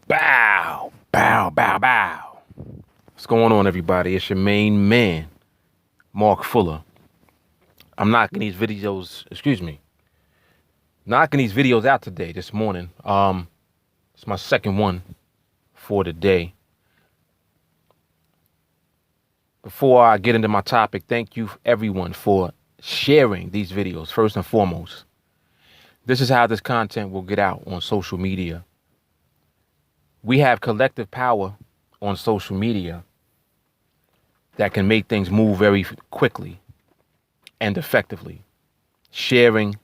Bow, bow, bow, bow. What's going on, everybody? It's your main man, Mark Fuller. I'm knocking these videos out today, this morning. It's my second one for today. Before I get into my topic, thank you everyone for sharing these videos, first and foremost. This is how this content will get out on social media. We have collective power on social media that can make things move very quickly and effectively. Sharing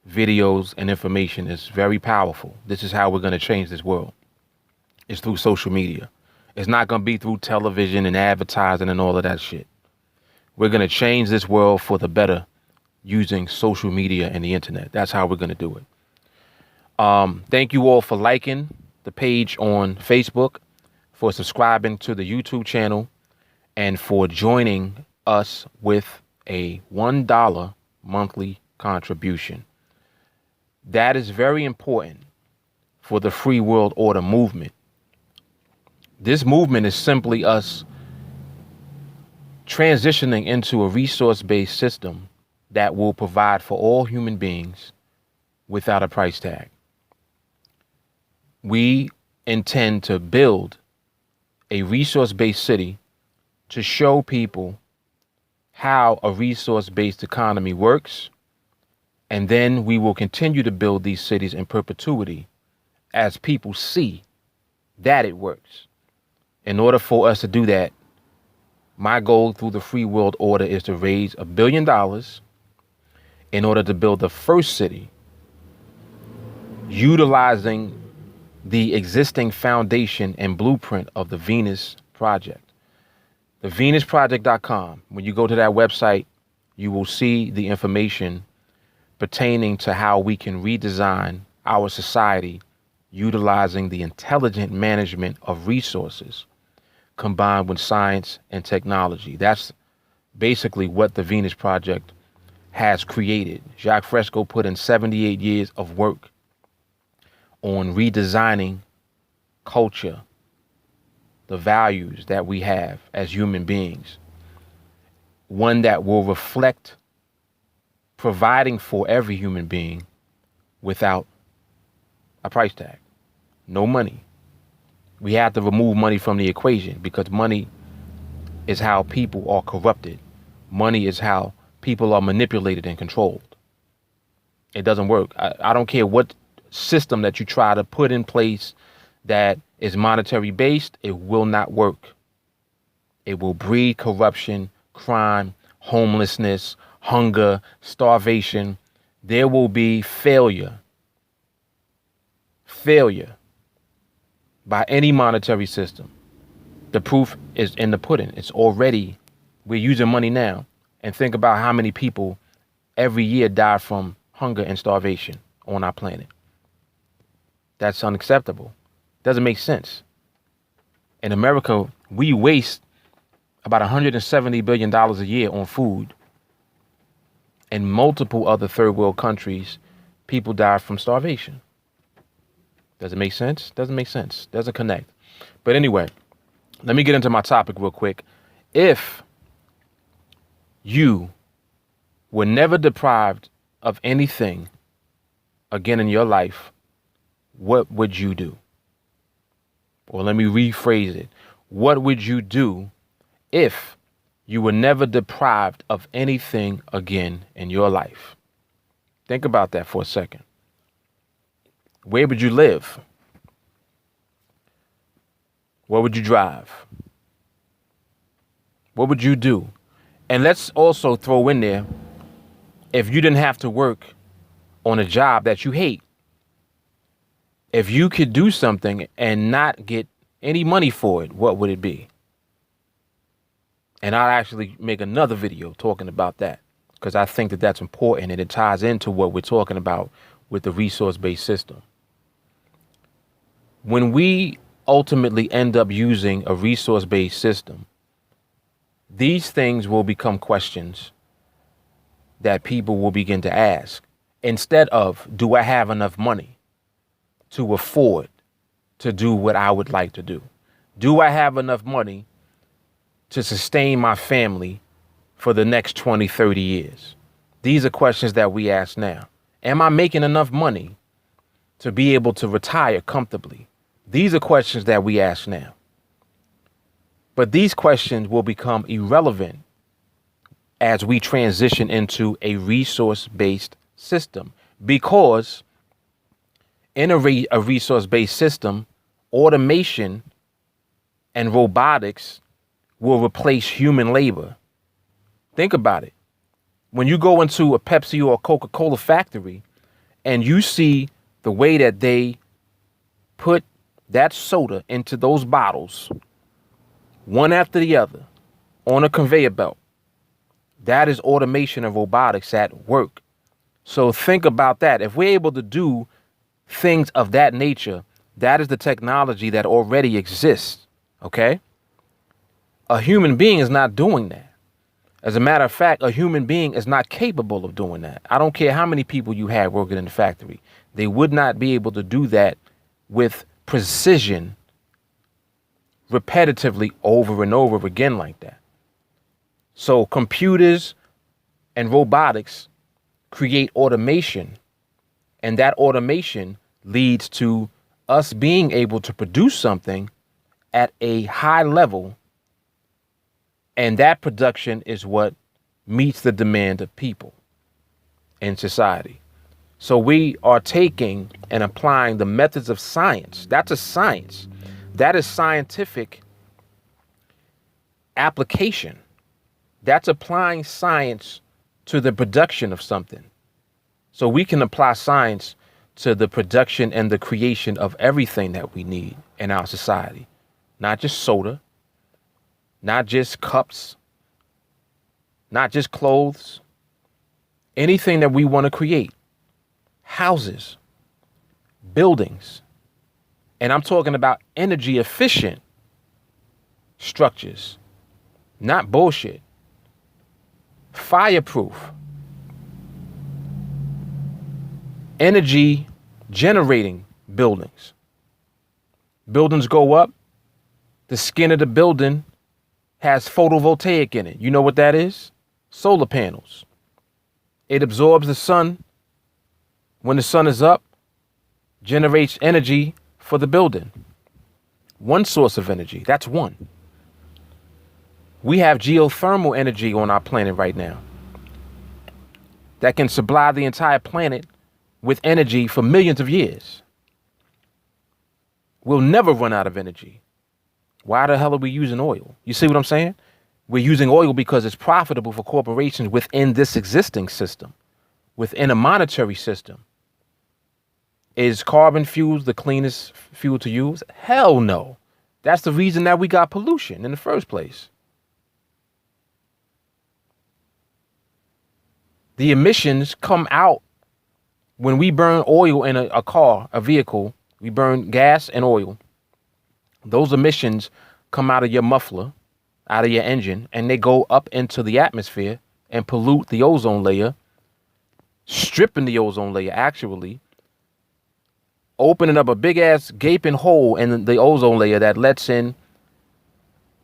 videos and information is very powerful. This is how we're going to change this world. It's through social media. It's not going to be through television and advertising and all of that shit. We're going to change this world for the better using social media and the internet. That's how we're going to do it. Thank you all for liking the page on Facebook, for subscribing to the YouTube channel, and for joining us with a $1 monthly contribution. That is very important for the Free World Order movement. This movement is simply us transitioning into a resource-based system that will provide for all human beings without a price tag. We intend to build a resource-based city to show people how a resource-based economy works, and then we will continue to build these cities in perpetuity as people see that it works. In order for us to do that, my goal through the Free World Order is to raise $1 billion in order to build the first city utilizing the existing foundation and blueprint of the Venus Project. The VenusProject.com. When you go to that website, you will see the information pertaining to how we can redesign our society utilizing the intelligent management of resources combined with science and technology. That's basically what the Venus Project has created. Jacques Fresco put in 78 years of work on redesigning culture, the values that we have as human beings, one that will reflect providing for every human being without a price tag. No money. We have to remove money from the equation because money is how people are corrupted. Money is how people are manipulated and controlled. It doesn't work. I don't care what system that you try to put in place that is monetary based, it will not work. It will breed corruption, crime, homelessness, hunger, starvation. There will be failure by any monetary system. The proof is in the pudding. We're using money now. And think about how many people every year die from hunger and starvation on our planet. That's unacceptable. Doesn't make sense. In America, we waste about $170 billion a year on food. In multiple other third world countries, people die from starvation. Does it make sense? Doesn't make sense. Doesn't connect. But anyway, let me get into my topic real quick. If you were never deprived of anything again in your life, what would you do? Or let me rephrase it. What would you do if you were never deprived of anything again in your life? Think about that for a second. Where would you live? What would you drive? What would you do? And let's also throw in there, if you didn't have to work on a job that you hate, if you could do something and not get any money for it, what would it be? And I'll actually make another video talking about that because I think that that's important and it ties into what we're talking about with the resource-based system. When we ultimately end up using a resource-based system, these things will become questions that people will begin to ask instead of, do I have enough money to afford to do what I would like to do? Do I have enough money to sustain my family for the next 20, 30 years? These are questions that we ask now. Am I making enough money to be able to retire comfortably? These are questions that we ask now. But these questions will become irrelevant as we transition into a resource-based system, because in a resource-based system, automation and robotics will replace human labor. Think about it. When you go into a Pepsi or a Coca-Cola factory and you see the way that they put that soda into those bottles, one after the other, on a conveyor belt, that is automation and robotics at work. So think about that. If we're able to do things of that nature, that is the technology that already exists, okay? A human being is not doing that. As a matter of fact, a human being is not capable of doing that. I don't care how many people you have working in the factory. They would not be able to do that with precision, repetitively over and over again like that. So computers and robotics create automation, and that automation leads to us being able to produce something at a high level, and that production is what meets the demand of people in society. So we are taking and applying the methods of science. That's a science. That is scientific application. That's applying science to the production of something. So we can apply science to the production and the creation of everything that we need in our society. Not just soda, not just cups, not just clothes, anything that we want to create. Houses, buildings, and I'm talking about energy efficient structures, not bullshit. Fireproof, energy generating buildings. Buildings go up, the skin of the building has photovoltaic in it. You know what that is? Solar panels. It absorbs the sun. When the sun is up, generates energy for the building. One source of energy, that's one. We have geothermal energy on our planet right now that can supply the entire planet with energy for millions of years. We'll never run out of energy. Why the hell are we using oil? You see what I'm saying? We're using oil because it's profitable for corporations within this existing system, within a monetary system. Is carbon fuel the cleanest fuel to use? Hell no. That's the reason that we got pollution in the first place. The emissions come out when we burn oil in a car, a vehicle. We burn gas and oil. Those emissions come out of your muffler, out of your engine, and they go up into the atmosphere and pollute the ozone layer, stripping the ozone layer, actually, opening up a big ass gaping hole in the ozone layer that lets in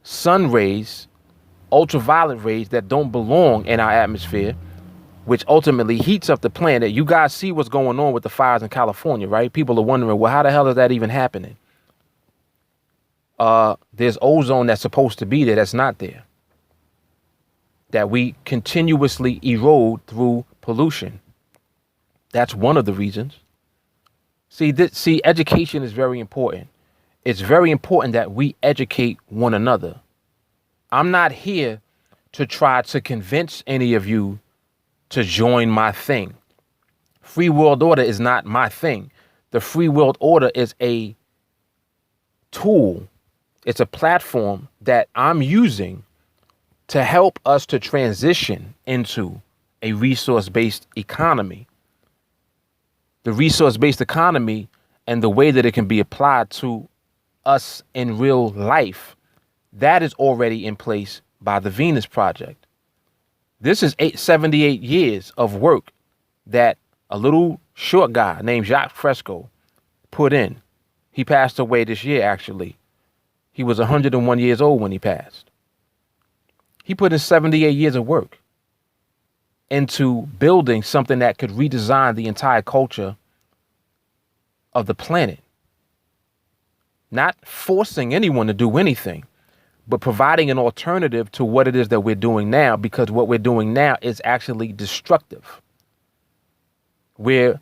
sun rays, ultraviolet rays that don't belong in our atmosphere, which ultimately heats up the planet. You guys see what's going on with the fires in California, right? People are wondering, well, how the hell is that even happening? There's ozone that's supposed to be there that's not there, that we continuously erode through pollution. That's one of the reasons. See, education is very important. It's very important that we educate one another. I'm not here to try to convince any of you to join my thing. Free World Order is not my thing. The Free World Order is a tool. It's a platform that I'm using to help us to transition into a resource-based economy. The resource-based economy and the way that it can be applied to us in real life, that is already in place by the Venus Project. This is 78 years of work that a little short guy named Jacques Fresco put in. He passed away this year, actually. He was 101 years old when he passed. He put in 78 years of work into building something that could redesign the entire culture of the planet. Not forcing anyone to do anything, but providing an alternative to what it is that we're doing now, because what we're doing now is actually destructive. We're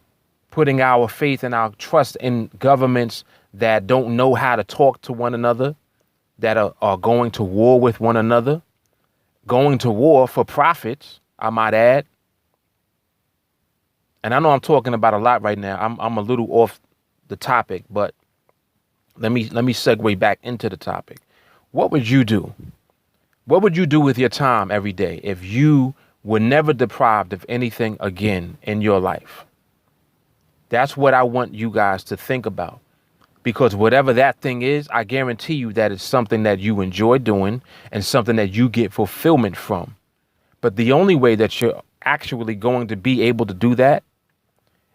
putting our faith and our trust in governments that don't know how to talk to one another, that are going to war with one another, going to war for profits, I might add. And I know I'm talking about a lot right now. I'm a little off the topic, but let me segue back into the topic. What would you do? What would you do with your time every day if you were never deprived of anything again in your life? That's what I want you guys to think about, because whatever that thing is, I guarantee you that it's something that you enjoy doing and something that you get fulfillment from. But the only way that you're actually going to be able to do that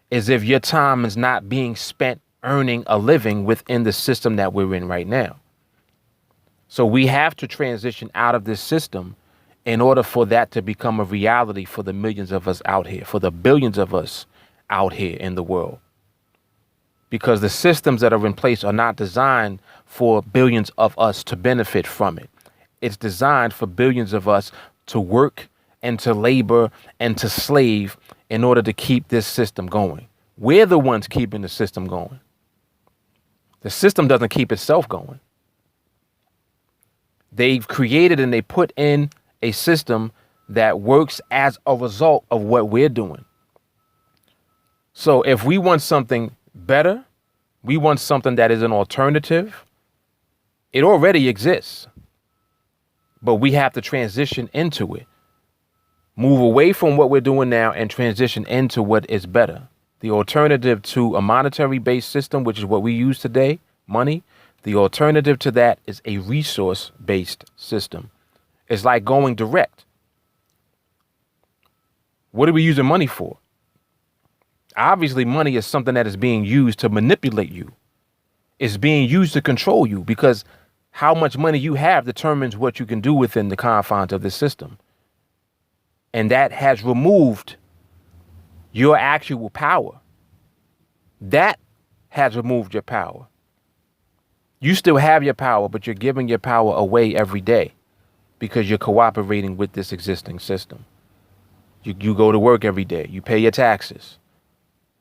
is if your time is not being spent earning a living within the system that we're in right now. So we have to transition out of this system in order for that to become a reality for the millions of us out here, for the billions of us out here in the world. Because the systems that are in place are not designed for billions of us to benefit from it. It's designed for billions of us to work and to labor and to slave in order to keep this system going. We're the ones keeping the system going. The system doesn't keep itself going. They've created and they put in a system that works as a result of what we're doing. So if we want something better, we want something that is an alternative, it already exists. But we have to transition into it. Move away from what we're doing now and transition into what is better. The alternative to a monetary-based system, which is what we use today, money, the alternative to that is a resource-based system. It's like going direct. What are we using money for? Obviously, money is something that is being used to manipulate you. It's being used to control you, because how much money you have determines what you can do within the confines of this system. And that has removed your actual power. That has removed your power. You still have your power, but you're giving your power away every day because you're cooperating with this existing system. You go to work every day. You pay your taxes,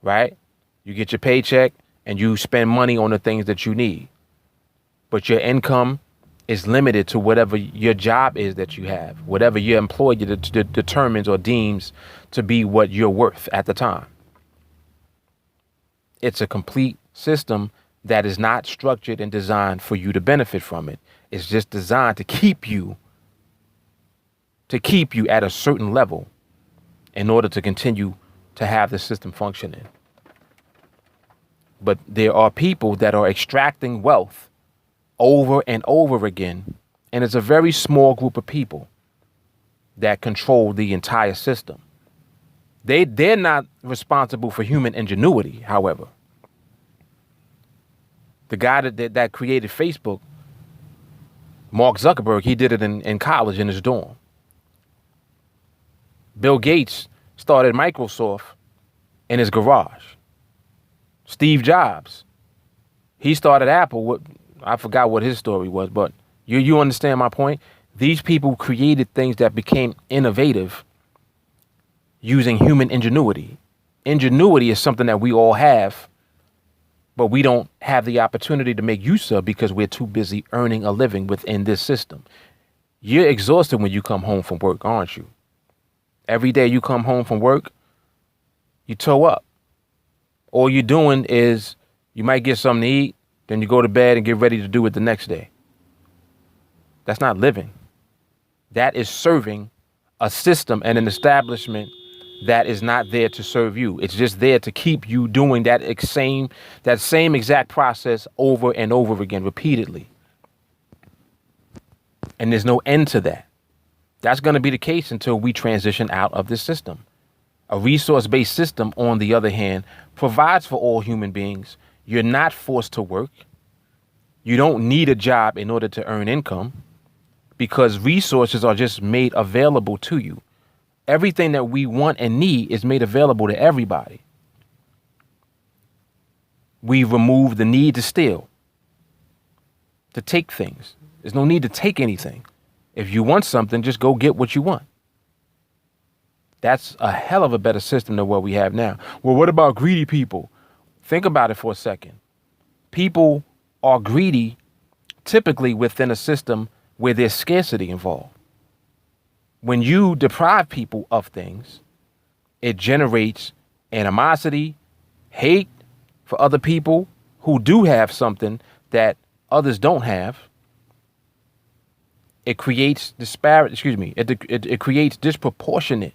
right? You get your paycheck and you spend money on the things that you need. But your income is limited to whatever your job is that you have, whatever your employer determines or deems to be what you're worth at the time. It's a complete system that is not structured and designed for you to benefit from it. It's just designed to keep you at a certain level in order to continue to have the system functioning. But there are people that are extracting wealth over and over again, and it's a very small group of people that control the entire system. They're not responsible for human ingenuity, however. The guy that created Facebook, Mark Zuckerberg, he did it in college in his dorm. Bill Gates started Microsoft in his garage. Steve Jobs, he started Apple. I forgot what his story was, but you understand my point? These people created things that became innovative using human ingenuity. Ingenuity is something that we all have, but we don't have the opportunity to make use of because we're too busy earning a living within this system. You're exhausted when you come home from work, aren't you? Every day you come home from work, you toe up. All you're doing is you might get something to eat, then you go to bed and get ready to do it the next day. That's not living. That is serving a system and an establishment that is not there to serve you. It's just there to keep you doing that same exact process over and over again, repeatedly. And there's no end to that. That's going to be the case until we transition out of this system. A resource-based system, on the other hand, provides for all human beings. You're not forced to work. You don't need a job in order to earn income because resources are just made available to you. Everything that we want and need is made available to everybody. We remove the need to steal, to take things. There's no need to take anything. If you want something, just go get what you want. That's a hell of a better system than what we have now. Well, what about greedy people? Think about it for a second. People are greedy typically within a system where there's scarcity involved. When you deprive people of things, it generates animosity, hate for other people who do have something that others don't have. It creates it creates disproportionate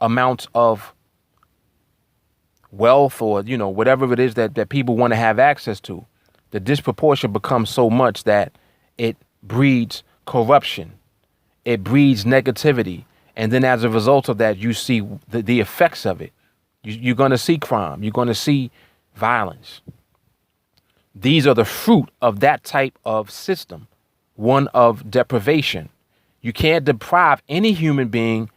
amounts of wealth or, whatever it is that people want to have access to. The disproportion becomes so much that it breeds corruption. It breeds negativity. And then as a result of that, you see the effects of it. You're going to see crime. You're going to see violence. These are the fruit of that type of system, one of deprivation. You can't deprive any human being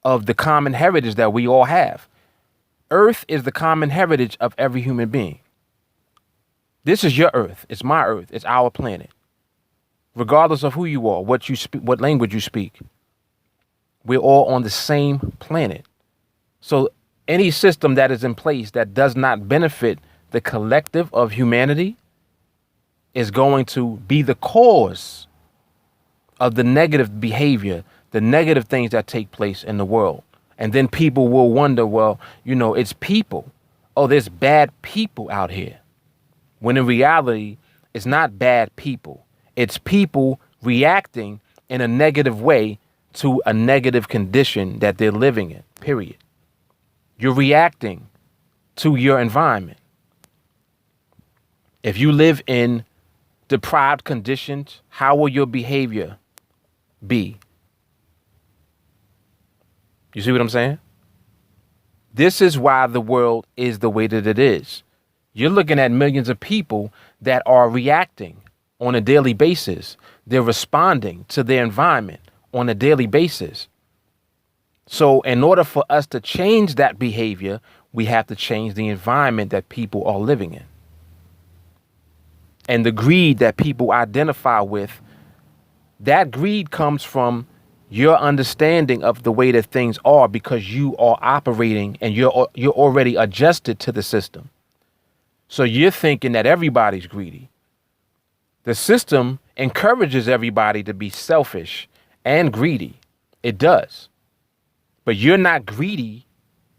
of the common heritage that we all have. Earth is the common heritage of every human being. This is your earth. It's my earth. It's our planet. Regardless of who you are, what you speak, what language you speak, we're all on the same planet. So any system that is in place that does not benefit the collective of humanity is going to be the cause of the negative behavior, the negative things that take place in the world. And then people will wonder, well, it's people. Oh, there's bad people out here. When in reality, it's not bad people. It's people reacting in a negative way to a negative condition that they're living in, period. You're reacting to your environment. If you live in deprived conditions, how will your behavior be? You see what I'm saying? This is why the world is the way that it is. You're looking at millions of people that are reacting on a daily basis. They're responding to their environment on a daily basis. So in order for us to change that behavior, we have to change the environment that people are living in. And the greed that people identify with, that greed comes from your understanding of the way that things are because you are operating and you're already adjusted to the system. So you're thinking that everybody's greedy. The system encourages everybody to be selfish and greedy. It does. But you're not greedy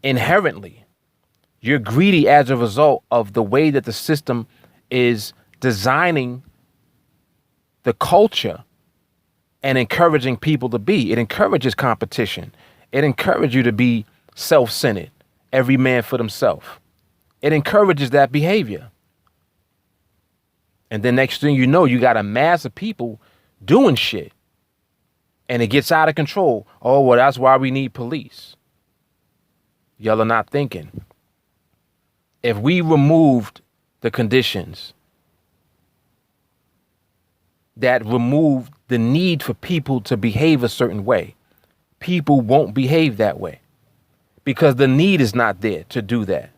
inherently. You're greedy as a result of the way that the system is designing the culture and encouraging people to be. It encourages competition. It encourages you to be self-centered, every man for themselves. It encourages that behavior. And then next thing you know, you got a mass of people doing shit. And it gets out of control. Oh, well, that's why we need police. Y'all are not thinking. If we removed the conditions that remove the need for people to behave a certain way, people won't behave that way because the need is not there to do that.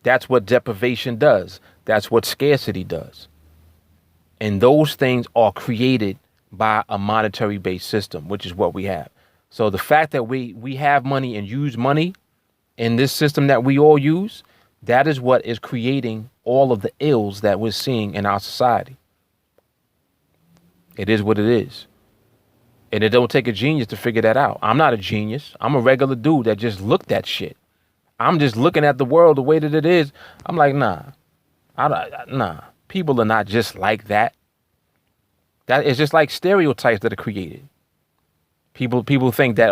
That's what deprivation does. That's what scarcity does. And those things are created by a monetary-based system, which is what we have. So the fact that we have money and use money in this system that we all use, that is what is creating all of the ills that we're seeing in our society. It is what it is. And it don't take a genius to figure that out. I'm not a genius. I'm a regular dude that just looked at shit. I'm just looking at the world the way that it is. I'm like, nah. Nah. People are not just like that. That is just like stereotypes that are created. People think that,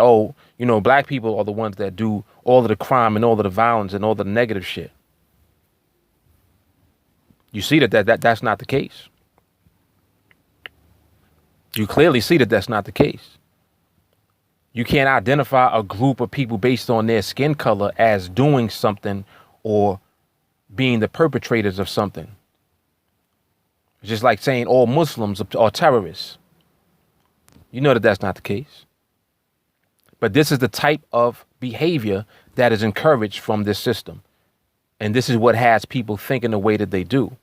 black people are the ones that do all of the crime and all of the violence and all the negative shit. You see that's not the case. You clearly see that that's not the case. You can't identify a group of people based on their skin color as doing something or being the perpetrators of something. It's just like saying all Muslims are terrorists. You know that that's not the case. But this is the type of behavior that is encouraged from this system. And this is what has people thinking the way that they do.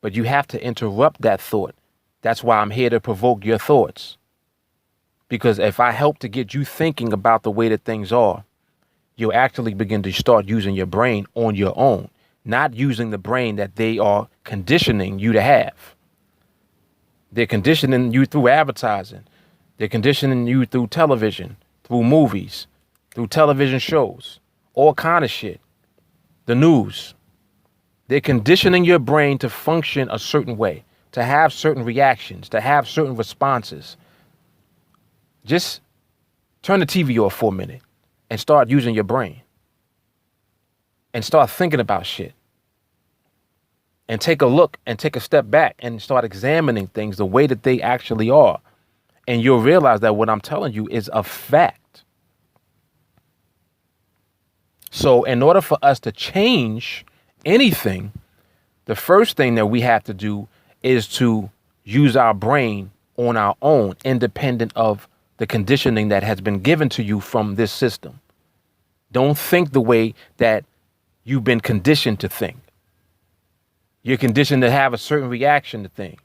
But you have to interrupt that thought. That's why I'm here to provoke your thoughts. Because if I help to get you thinking about the way that things are, you'll actually begin to start using your brain on your own, not using the brain that they are conditioning you to have. They're conditioning you through advertising. They're conditioning you through television, through movies, through television shows, all kind of shit. The news. They're conditioning your brain to function a certain way, to have certain reactions, to have certain responses. Just turn the TV off for a minute and start using your brain and start thinking about shit and take a look and take a step back and start examining things the way that they actually are. And you'll realize that what I'm telling you is a fact. So in order for us to change anything, the first thing that we have to do is to use our brain on our own, independent of the conditioning that has been given to you from this system. Don't think the way that you've been conditioned to think. You're conditioned to have a certain reaction to things.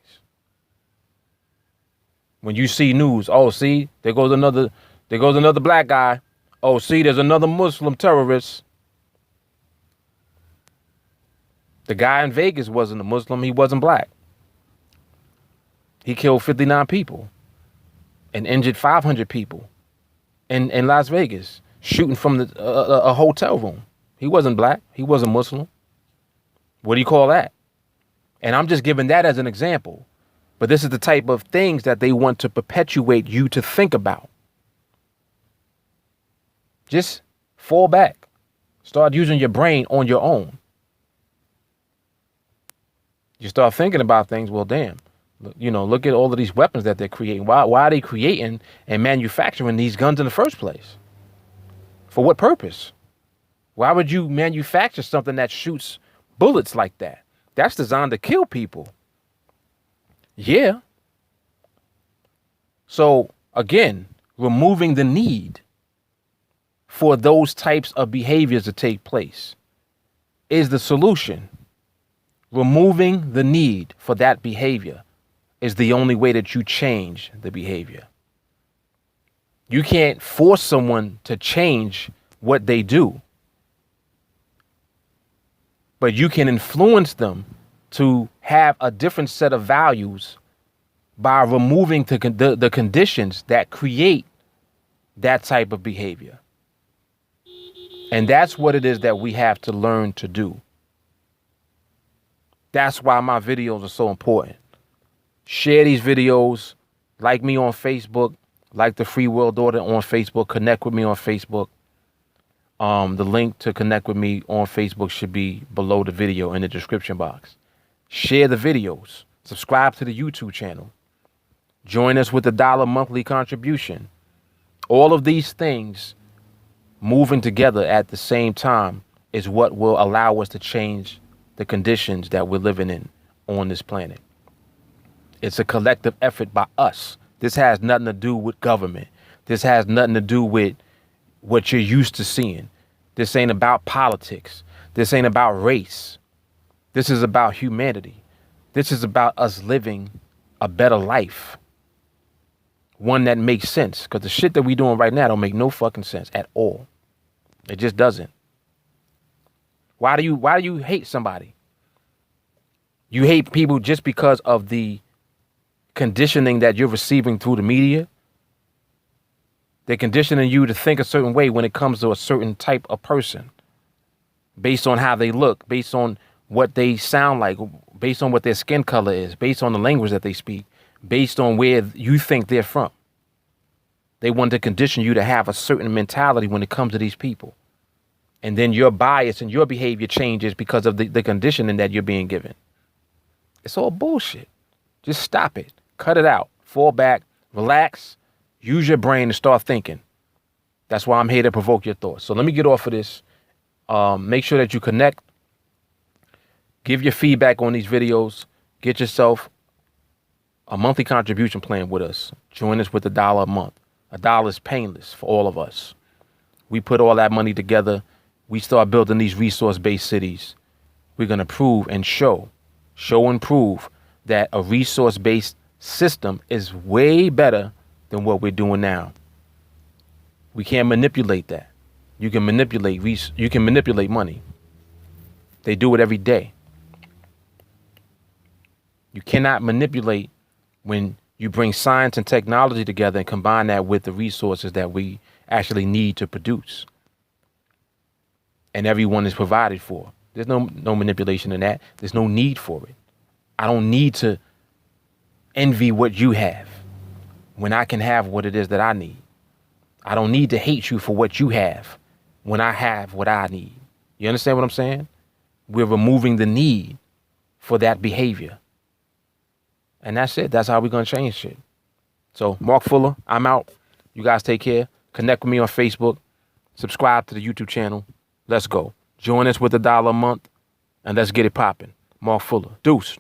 When you see news, oh, see, there goes another black guy. Oh, see, there's another Muslim terrorist. The guy in Vegas wasn't a Muslim. He wasn't black. He killed 59 people and injured 500 people in Las Vegas, shooting from a hotel room. He wasn't black. He wasn't Muslim. What do you call that? And I'm just giving that as an example. But this is the type of things that they want to perpetuate you to think about. Just fall back. Start using your brain on your own. You start thinking about things, well, damn. You know, look at all of these weapons that they're creating. Why are they creating and manufacturing these guns in the first place? For what purpose? Why would you manufacture something that shoots bullets like that? That's designed to kill people. Yeah. So again, removing the need for those types of behaviors to take place is the solution. Removing the need for that behavior is the only way that you change the behavior. You can't force someone to change what they do, but you can influence them to have a different set of values by removing the conditions that create that type of behavior. And that's what it is that we have to learn to do. That's why my videos are so important. Share these videos, like me on Facebook, like the Free World Order on Facebook, connect with me on Facebook. The link to connect with me on Facebook should be below the video in the description box. Share the videos, subscribe to the YouTube channel, join us with the $1 monthly contribution. All of these things moving together at the same time is what will allow us to change the conditions that we're living in on this planet. It's a collective effort by us. This has nothing to do with government. This has nothing to do with what you're used to seeing. This ain't about politics. This ain't about race. This is about humanity. This is about us living a better life. One that makes sense. Because the shit that we doing right now don't make no fucking sense at all. It just doesn't. Why do you hate somebody? You hate people just because of the conditioning that you're receiving through the media. They're conditioning you to think a certain way when it comes to a certain type of person, based on how they look, based on what they sound like, based on what their skin color is, based on the language that they speak, based on where you think they're from. They want to condition you to have a certain mentality when it comes to these people. And then your bias and your behavior changes because of the conditioning that you're being given. It's all bullshit. Just stop it. Cut it out. Fall back. Relax. Use your brain and start thinking. That's why I'm here to provoke your thoughts. So let me get off of this. Make sure that you connect. Give your feedback on these videos. Get yourself a monthly contribution plan with us. Join us with $1 a month. $1 is painless for all of us. We put all that money together. We start building these resource-based cities. We're going to prove and show and prove that a resource-based system is way better than what we're doing now. We can't manipulate that. You can manipulate money. They do it every day. You cannot manipulate when you bring science and technology together and combine that with the resources that we actually need to produce. And everyone is provided for. There's no manipulation in that. There's no need for it. I don't need to envy what you have when I can have what it is that I need. I don't need to hate you for what you have when I have what I need. You understand what I'm saying? We're removing the need for that behavior. And that's it. That's how we're going to change shit. So, Mark Fuller, I'm out. You guys take care. Connect with me on Facebook. Subscribe to the YouTube channel. Let's go. Join us with $1 a month, and let's get it popping. Mark Fuller. Deuce.